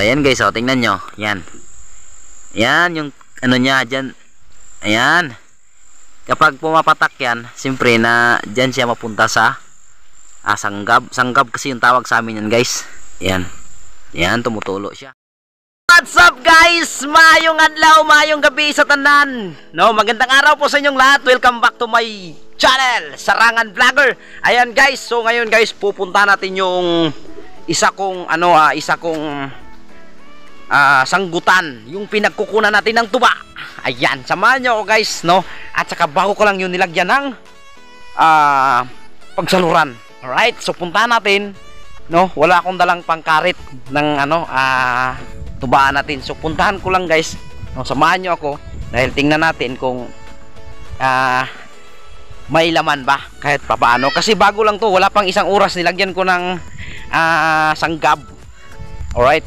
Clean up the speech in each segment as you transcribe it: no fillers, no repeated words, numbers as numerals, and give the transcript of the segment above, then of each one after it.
ayan guys, oh, tingnan nyo. Yan. Yan, yung ano niya dyan. Ayan. Kapag pumapatak yan, siyempre na dyan siya mapunta sa sanggab. Sanggab kasi yung tawag sa amin yan guys. Yan. Yan, tumutulo siya. What's up guys? Mayong adlaw, mayong gabi sa tanan. No, magandang araw po sa inyong lahat. Welcome back to my channel, Sarangan Vlogger. Ayan guys, so ngayon guys, pupunta natin yung isa kong sanggutan, yung pinagkukunan natin ng tuba. Ayan, samahan nyo ako guys, no? At saka bago ko lang yung nilagyan ng pagsaluran. Alright, so punta natin, no? Wala akong dalang pangkarit ng tubaan natin. So puntahan ko lang guys, no? Samahan nyo ako dahil tingnan natin kung may laman ba kahit papaano. Kasi bago lang to, wala pang isang oras nilagyan ko ng sanggab. Alright.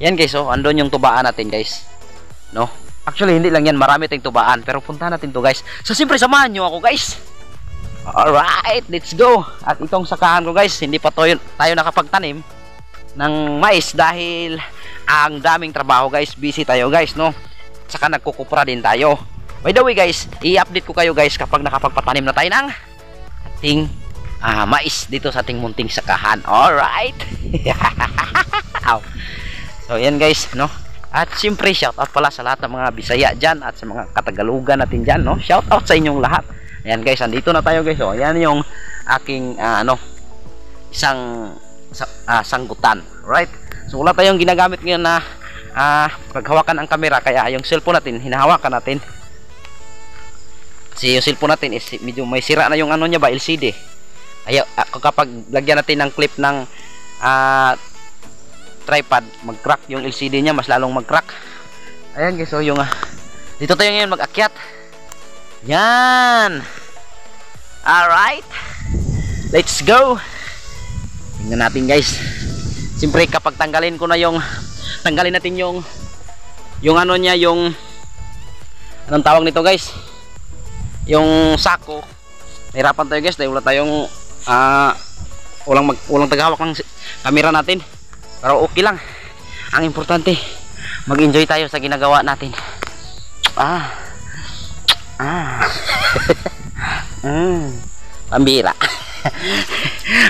Yan guys, oh, andun yung tubaan natin guys, no? Actually hindi lang yan, marami tayong tubaan, pero punta natin to guys. So siyempre samahan nyo ako guys. Alright, let's go. At itong sakahan ko guys, hindi pa tayo nakapagtanim ng mais dahil ang daming trabaho guys, busy tayo guys, no? Saka nagkukupra din tayo. By the way guys, i-update ko kayo guys kapag nakapagpatanim na tayo ng ating mais dito sa ating munting sakahan. Alright. So yan guys, no? At siyempre shout out pala sa lahat ng mga Bisaya dyan at sa mga Katagalugan natin dyan, no? Shout out sa inyong lahat. Ayan guys, andito na tayo guys, oh. Yan yung aking isang sanggutan, right? So wala tayong ginagamit ngayon na paghawakan ang camera, kaya yung cellphone natin hinahawakan natin. Kasi yung cellphone natin is medyo may sira na yung ano niya ba, LCD. Ay, kapag lagyan natin ng clip ng tripod, mag-crack yung LCD niya, mas lalong mag-crack. Ayan guys, so yung dito tayo ngayon mag-akyat. Yan. Alright, let's go. Tingnan natin guys. Siyempre kapag tanggalin natin yung ano niya, yung anong tawag nito guys, yung sako, nahirapan tayo guys dahil wala tayong walang tagahawak ng camera natin. Pero okay lang. Ang importante, mag-enjoy tayo sa ginagawa natin. Pambira.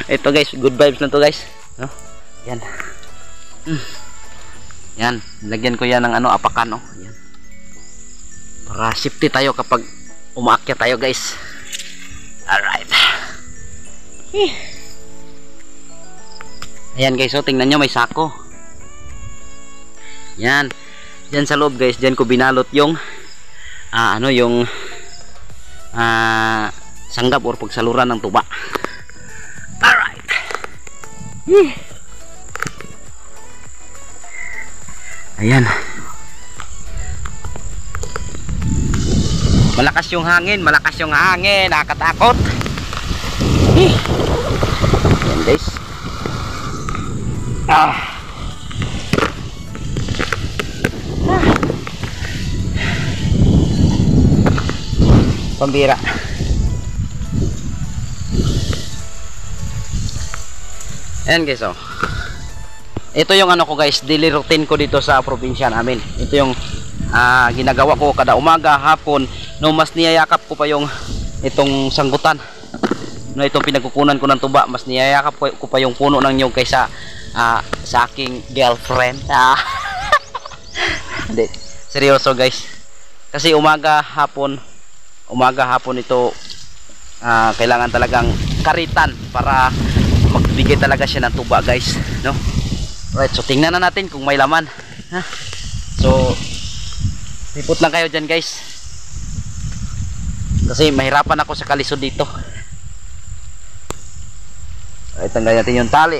Ito guys, good vibes lang to guys, no? Yan. Yan, lagyan ko yan ng apakan, no? Yan. Para safety tayo kapag umaakyat tayo guys. Alright. Ayan guys, so tingnan nyo, may sako. Yan. Diyan sa loob guys, diyan ko binalot yung yung sanggab or pagsaluran ng tuba. Alright. Ayan. Malakas yung hangin, nakakatakot. Ayan guys. Pambira. Ayan guys, oh. Ito yung ano ko guys, daily routine ko dito sa probinsya namin. Ito yung ginagawa ko kada umaga, hapon, no, mas niyayakap ko pa yung itong sanggutan. No, itong pinagkukunan ko ng tuba, mas niyayakap ko pa yung puno ng nyug kaysa sa aking girlfriend. Hindi, seryoso guys. Kasi umaga hapon ito kailangan talagang karitan para magbigay talaga siya ng tuba guys, no? Right, so tingnan na natin kung may laman. So lipot lang kayo dyan guys, kasi mahirapan ako sa kalisod dito. Ay, tanggalin natin yung tali.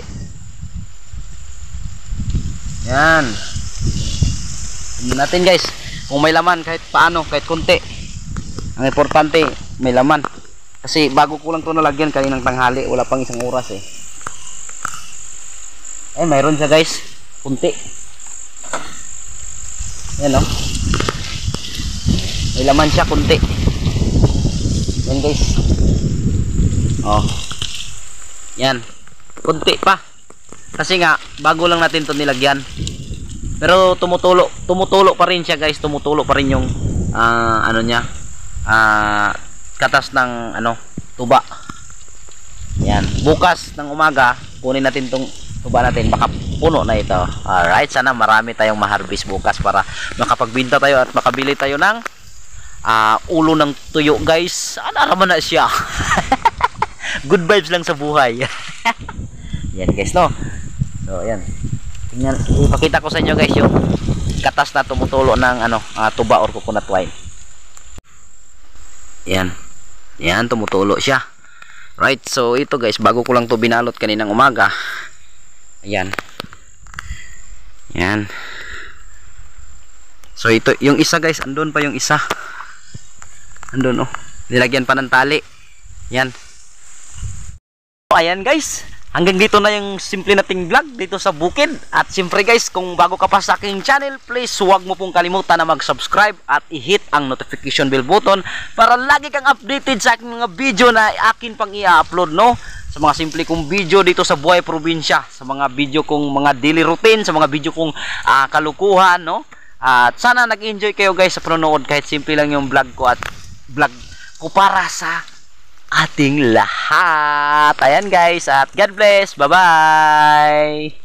Yan. Tingnan natin guys kung may laman kahit paano, kahit konti. Ang importante may laman. Kasi bago ko lang ito nalagyan kaninang tanghali, wala pang isang oras eh. Ay, mayroon siya guys, kunti. Yan, oh. May laman siya, kunti. Yan guys. Oh. Yan, kunti pa. Kasi nga bago lang natin to nilagyan. Pero tumutulo pa rin siya guys, tumutulo pa rin yung ano niya, katas ng ano, tuba. Yan, bukas ng umaga kunin natin tong tuba natin, baka puno na ito. Alright, sana marami tayong ma-harvest bukas para makapagbenta tayo at makabili tayo ng ulo ng tuyo guys. Ano naman na siya. Good vibes lang sa buhay. Yan guys, no. So yan, tingnan, ipakita ko sa inyo guys yung katas na tumutulo ng ano, tuba or coconut wine. Yan, yan, tumutulo siya. Right, so ito guys, bago ko lang to binalot kaninang umaga. Ayan. Yan. So ito, yung isa guys, andun pa yung isa. Andun oh. Nilagyan pa ng tali. Yan. So, ayan guys. Hanggang dito na yung simple nating vlog dito sa bukid. At siyempre guys, kung bago ka pa sa aking channel, please huwag mo pong kalimutan na mag-subscribe at i-hit ang notification bell button para lagi kang updated sa aking mga video na akin pang i-upload, no? Sa mga simple kong video dito sa buhay probinsya, sa mga video kong mga daily routine, sa mga video kong kalukuhan, no? At sana nag-enjoy kayo guys sa panonood kahit simple lang yung vlog ko at vlog ko para sa ating lahat. Ayan guys, at God bless. Bye-bye.